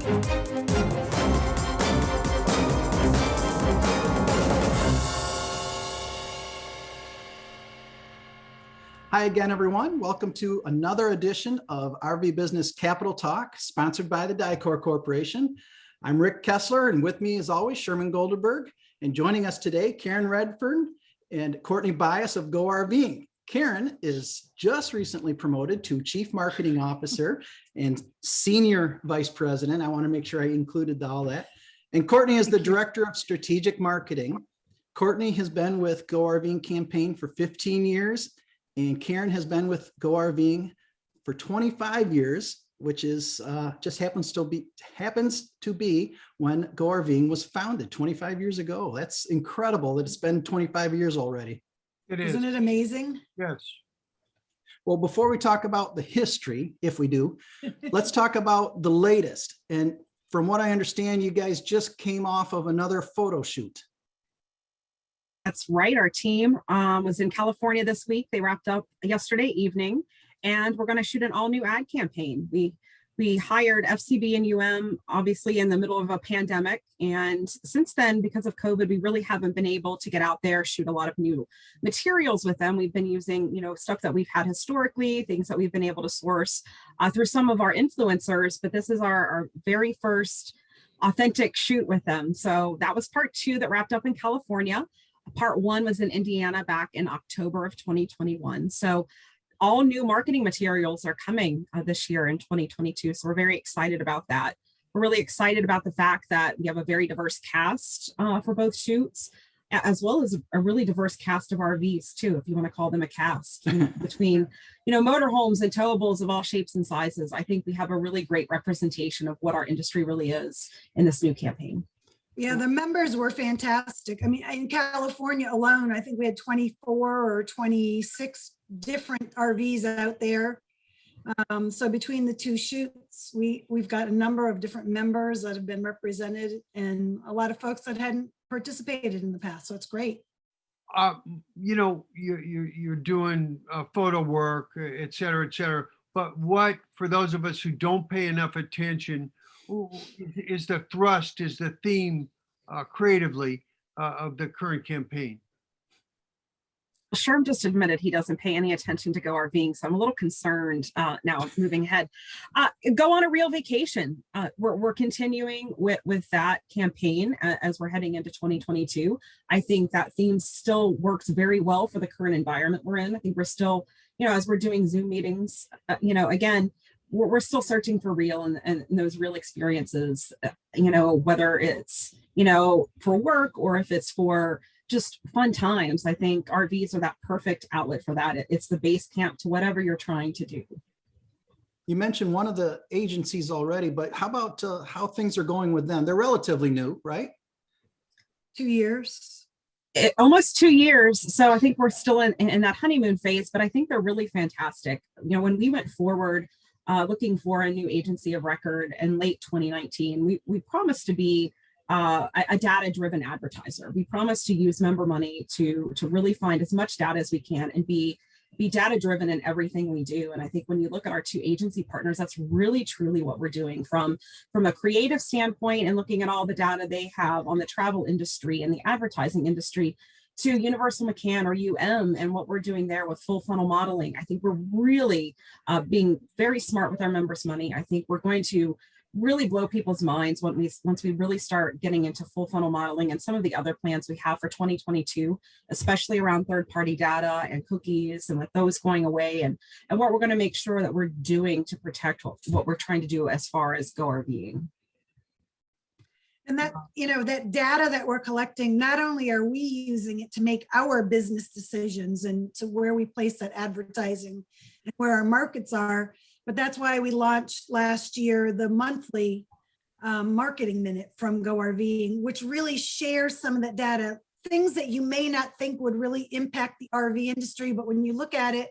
Hi again, everyone. Welcome to another edition of RVBusiness Capitol Talk, sponsored by the Dicor Corporation. I'm Rick Kessler, and with me, as always, Sherman Goldenberg. And joining us today, Karen Redfern and Courtney Bias of Go RVing. Karen is just recently promoted to Chief Marketing Officer and Senior Vice President. I want to make sure I included all that. And Courtney is the Director of Strategic Marketing. Courtney has been with Go RVing campaign for 15 years. And Karen has been with Go RVing for 25 years, which is just happens to be when Go RVing was founded 25 years ago. That's incredible that it's been 25 years already. It is. Isn't it amazing? Yes. Well, before we talk about the history, if we do, let's talk about the latest. And from what I understand, you guys just came off of another photo shoot. That's right. Our team was in California this week. They wrapped up yesterday evening, and we're going to shoot an all-new ad campaign. We hired FCB and obviously in the middle of a pandemic, and since then, because of COVID, we really haven't been able to get out there, shoot a lot of new materials with them. We've been using, stuff that we've had historically, things that we've been able to source through some of our influencers, but this is our very first authentic shoot with them. So that was part 2 that wrapped up in California. Part 1 was in Indiana back in October of 2021. So all new marketing materials are coming this year in 2022. So we're very excited about that. We're really excited about the fact that we have a very diverse cast for both shoots, as well as a really diverse cast of RVs too, if you want to call them a cast, between, motorhomes and towables of all shapes and sizes. I think we have a really great representation of what our industry really is in this new campaign. Yeah, the members were fantastic. I mean, in California alone, I think we had 24 or 26 different RVs out there. So between the 2 shoots, we've got a number of different members that have been represented, and a lot of folks that hadn't participated in the past. So it's great. You're doing photo work, et cetera, et cetera. But what, for those of us who don't pay enough attention, is the thrust, is the theme creatively of the current campaign? Sherm just admitted he doesn't pay any attention to Go RVing, so I'm a little concerned now moving ahead. Go on a real vacation. We're continuing with that campaign as we're heading into 2022. I think that theme still works very well for the current environment we're in. I think we're still, as we're doing Zoom meetings, again, we're still searching for real and those real experiences, whether it's, for work or if it's for just fun times. I think RVs are that perfect outlet for that. It's the base camp to whatever you're trying to do. You mentioned one of the agencies already, but how about how things are going with them? They're relatively new, right? 2 years. Almost 2 years. So I think we're still in that honeymoon phase, but I think they're really fantastic. When we went forward, looking for a new agency of record in late 2019, we promised to be a data-driven advertiser. We promised to use member money to really find as much data as we can and be data-driven in everything we do. And I think when you look at our 2 agency partners, that's really truly what we're doing from a creative standpoint and looking at all the data they have on the travel industry and the advertising industry, to Universal McCann or and what we're doing there with full funnel modeling. I think we're really being very smart with our members' money. I think we're going to really blow people's minds once we really start getting into full funnel modeling and some of the other plans we have for 2022, especially around third-party data and cookies, and with those going away, and what we're going to make sure that we're doing to protect what we're trying to do as far as Go RVing. And that, that data that we're collecting, not only are we using it to make our business decisions and to where we place that advertising and where our markets are, but that's why we launched last year the monthly marketing minute from Go RVing, which really shares some of that data, things that you may not think would really impact the RV industry, but when you look at it,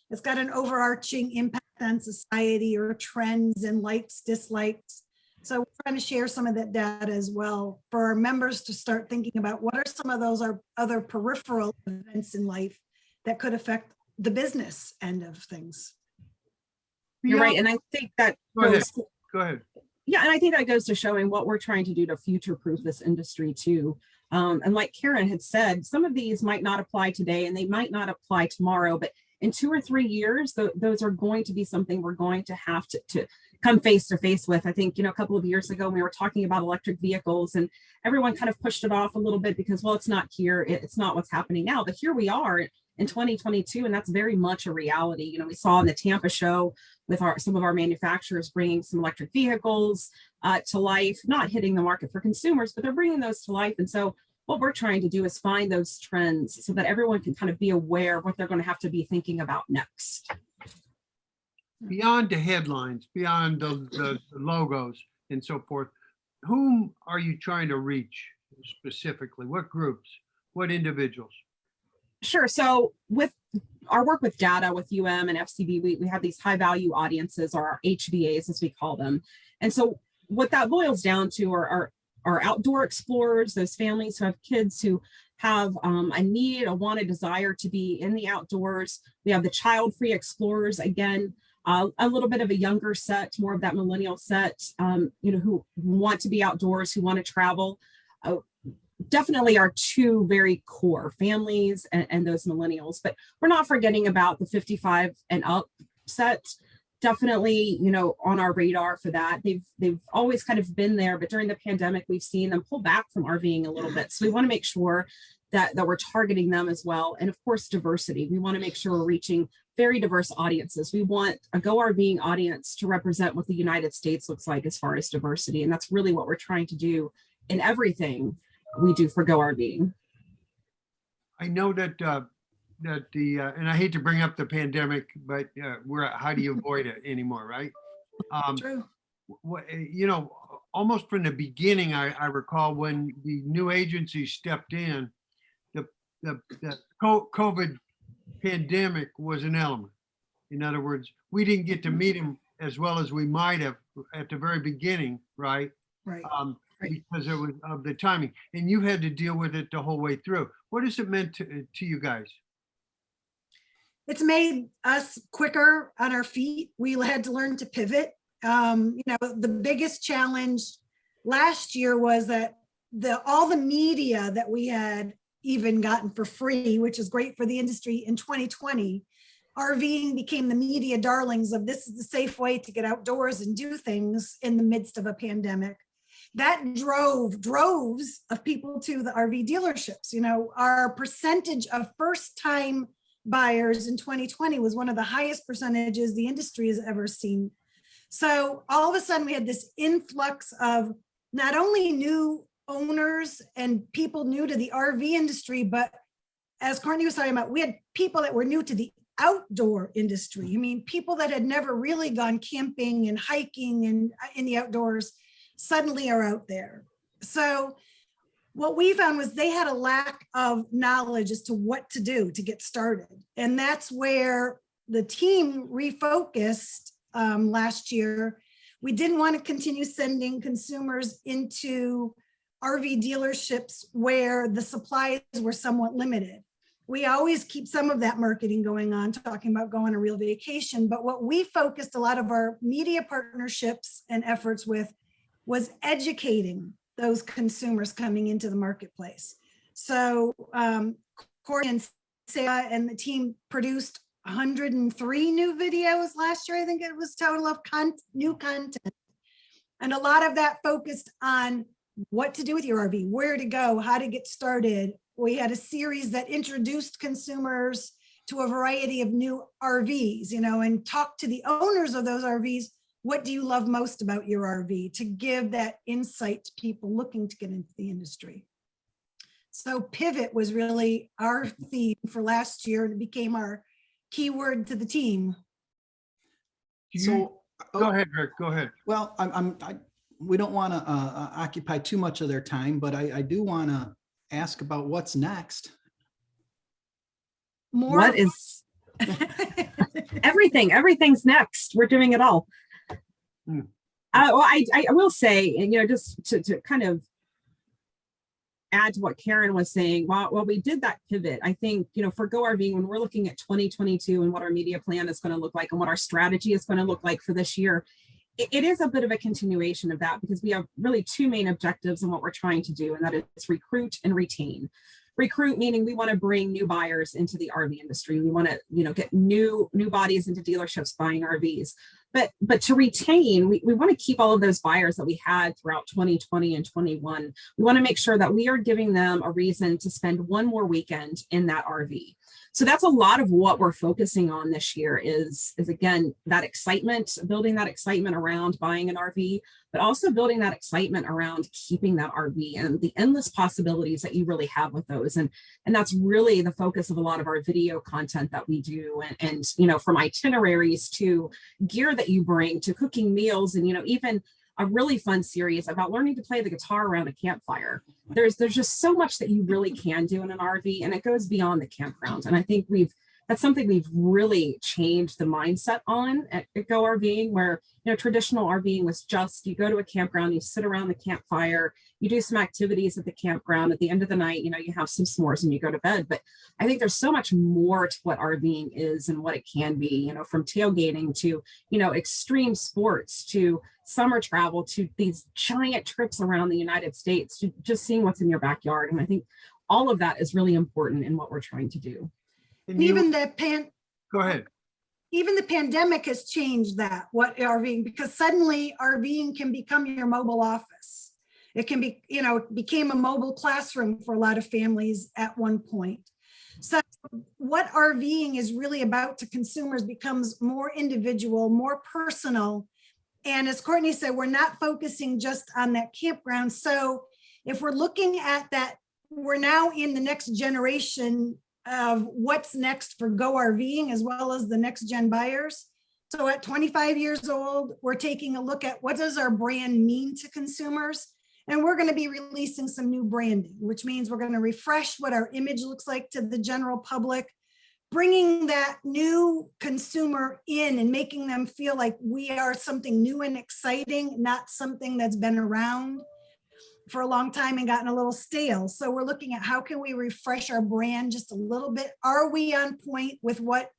it's got an overarching impact on society or trends and likes, dislikes. So we're trying to share some of that data as well for our members to start thinking about what are some of those other peripheral events in life that could affect the business end of things. You're right. And I think that Go ahead. Yeah, and I think that goes to showing what we're trying to do to future-proof this industry too. And like Karen had said, some of these might not apply today and they might not apply tomorrow, but in 2 or 3 years, those are going to be something we're going to have to come face to face with. I think, a couple of years ago, we were talking about electric vehicles and everyone kind of pushed it off a little bit because, well, it's not here. It's not what's happening now, but here we are in 2022, and that's very much a reality. We saw in the Tampa show with some of our manufacturers bringing some electric vehicles to life, not hitting the market for consumers, but they're bringing those to life. And so what we're trying to do is find those trends so that everyone can kind of be aware of what they're going to have to be thinking about next. Beyond the headlines, beyond the logos and so forth, whom are you trying to reach specifically? What groups, what individuals? Sure. So with our work with data with and FCB, we have these high value audiences, or our HVAs as we call them. And so what that boils down to are outdoor explorers, those families who have kids who have a need, a want, a desire to be in the outdoors. We have the child-free explorers, again, a little bit of a younger set, more of that millennial set, who want to be outdoors, who want to travel. Definitely are two very core families and those millennials, but we're not forgetting about the 55 and up set. Definitely, on our radar for that. They've always kind of been there, but during the pandemic, we've seen them pull back from RVing a little bit. So we want to make sure that we're targeting them as well. And of course, diversity. We want to make sure we're reaching very diverse audiences. We want a Go RVing audience to represent what the United States looks like as far as diversity. And that's really what we're trying to do in everything we do for Go RVing. I know that and I hate to bring up the pandemic, but how do you avoid it anymore, right? True. Almost from the beginning, I recall when the new agency stepped in, the COVID pandemic was an element. In other words, we didn't get to meet him as well as we might have at the very beginning, right? Right. Because it was of the timing, and you had to deal with it the whole way through. What has it meant to you guys? It's made us quicker on our feet. We had to learn to pivot. The biggest challenge last year was that all the media that we had even gotten for free, which is great for the industry in 2020, RVing became the media darlings of this is the safe way to get outdoors and do things in the midst of a pandemic. That drove droves of people to the RV dealerships. Our percentage of first-time buyers in 2020 was one of the highest percentages the industry has ever seen. So all of a sudden we had this influx of not only new owners and people new to the RV industry, but as Courtney was talking about, we had people that were new to the outdoor industry. People that had never really gone camping and hiking and in the outdoors suddenly are out there. So what we found was they had a lack of knowledge as to what to do to get started. And that's where the team refocused last year. We didn't want to continue sending consumers into RV dealerships where the supplies were somewhat limited. We always keep some of that marketing going on, talking about going on a real vacation. But what we focused a lot of our media partnerships and efforts with was educating those consumers coming into the marketplace. So Courtney and Sarah and the team produced 103 new videos last year. I think it was total of new content. And a lot of that focused on what to do with your RV, where to go, how to get started. We had a series that introduced consumers to a variety of new RVs, and talked to the owners of those RVs. What do you love most about your RV, to give that insight to people looking to get into the industry? So pivot was really our theme for last year, and it became our keyword to the team. So Go ahead, Rick, go ahead. Well, we don't want to occupy too much of their time, but I do want to ask about what's next. More. What is everything's next. We're doing it all. Well, I will say, just to kind of add to what Karen was saying, while we did that pivot, I think, for Go RVing, when we're looking at 2022 and what our media plan is going to look like and what our strategy is going to look like for this year, it is a bit of a continuation of that, because we have really two main objectives in what we're trying to do, and that is recruit and retain. Recruit meaning we want to bring new buyers into the RV industry. We want to, get new bodies into dealerships buying RVs. But to retain, we want to keep all of those buyers that we had throughout 2020 and 21. We want to make sure that we are giving them a reason to spend one more weekend in that RV. So that's a lot of what we're focusing on this year is again, that excitement, building that excitement around buying an RV, but also building that excitement around keeping that RV and the endless possibilities that you really have with those. And that's really the focus of a lot of our video content that we do. And from itineraries to gear that you bring to cooking meals, and, even a really fun series about learning to play the guitar around a campfire. There's just so much that you really can do in an RV, and it goes beyond the campground. And I think that's something we've really changed the mindset on at Go RVing, where, traditional RVing was just, you go to a campground, you sit around the campfire, you do some activities at the campground. At the end of the night, you have some s'mores and you go to bed. But I think there's so much more to what RVing is and what it can be, from tailgating to, extreme sports to summer travel to these giant trips around the United States to just seeing what's in your backyard. And I think all of that is really important in what we're trying to do. And even Go ahead. Even the pandemic has changed that, what RVing, because suddenly RVing can become your mobile office. It can be, it became a mobile classroom for a lot of families at one point. So what RVing is really about to consumers becomes more individual, more personal. And as Courtney said, we're not focusing just on that campground. So if we're looking at that, we're now in the next generation of what's next for Go RVing, as well as the next gen buyers. So at 25 years old, we're taking a look at what does our brand mean to consumers? And we're going to be releasing some new branding, which means we're going to refresh what our image looks like to the general public, bringing that new consumer in and making them feel like we are something new and exciting, not something that's been around for a long time and gotten a little stale. So we're looking at how can we refresh our brand just a little bit? Are we on point with what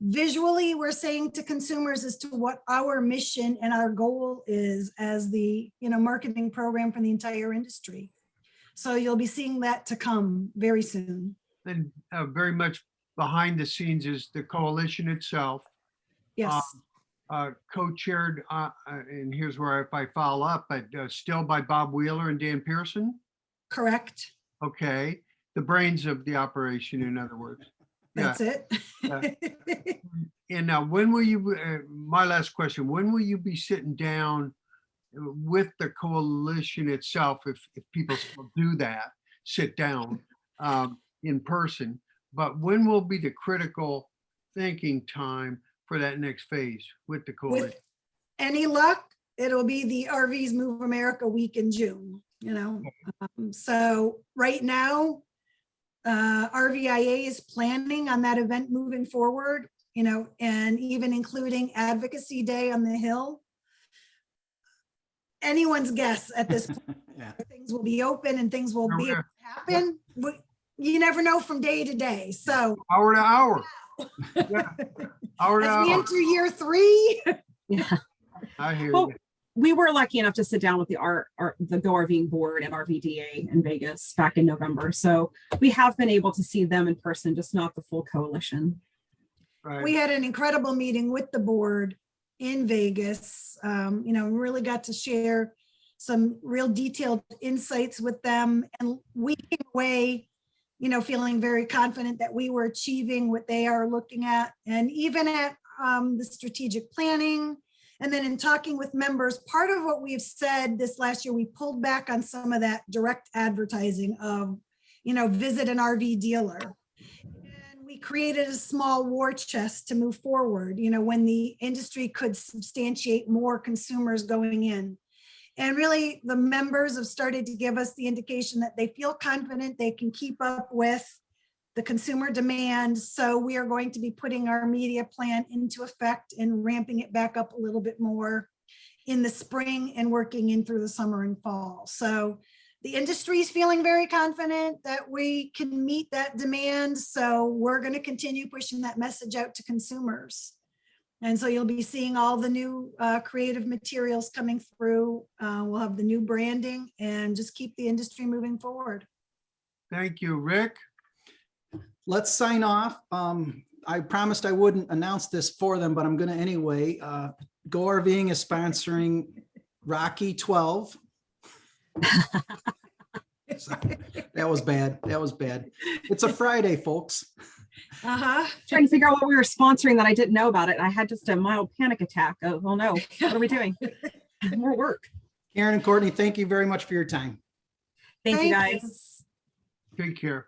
visually we're saying to consumers as to what our mission and our goal is as the marketing program for the entire industry? So you'll be seeing that to come very soon. And very much behind the scenes is the coalition itself. Yes. Co-chaired, and here's where if I follow up, but still by Bob Wheeler and Dan Pearson. Correct. Okay, the brains of the operation, in other words. That's it. And now, when will you? My last question: when will you be sitting down with the coalition itself, if people still do that, sit down in person? But when will be the critical thinking time for that next phase with the coalition? With any luck, it'll be the RVs Move America week in June, so right now, RVIA is planning on that event moving forward, and even including Advocacy Day on the Hill. Anyone's guess at this point. Yeah. Things will be open and things will be able to happen. You never know from day to day. So hour to hour. Yeah. Hour to as we hour. enter year 3. Yeah. I hear Well, you. we were lucky enough to sit down with the Go RVing board at RVDA in Vegas back in November. So we have been able to see them in person, just not the full coalition. Right. We had an incredible meeting with the board in Vegas. Really got to share some real detailed insights with them, and we came away feeling very confident that we were achieving what they are looking at. And even at the strategic planning, and then in talking with members, part of what we've said this last year, we pulled back on some of that direct advertising of, visit an RV dealer. And we created a small war chest to move forward, when the industry could substantiate more consumers going in. And really, the members have started to give us the indication that they feel confident they can keep up with the consumer demand. So we are going to be putting our media plan into effect and ramping it back up a little bit more in the spring and working in through the summer and fall. So the industry is feeling very confident that we can meet that demand. So we're going to continue pushing that message out to consumers. And so you'll be seeing all the new creative materials coming through. We'll have the new branding and just keep the industry moving forward. Thank you, Rick. Let's sign off. I promised I wouldn't announce this for them, but I'm going to anyway. Go RVing is sponsoring Rocky 12. Sorry, that was bad. That was bad. It's a Friday, folks. Trying to figure out what we were sponsoring that I didn't know about it. I had just a mild panic attack. Oh, well, no, what are we doing? More work. Karen and Courtney, thank you very much for your time. Thank you, Thank you. guys. Take care.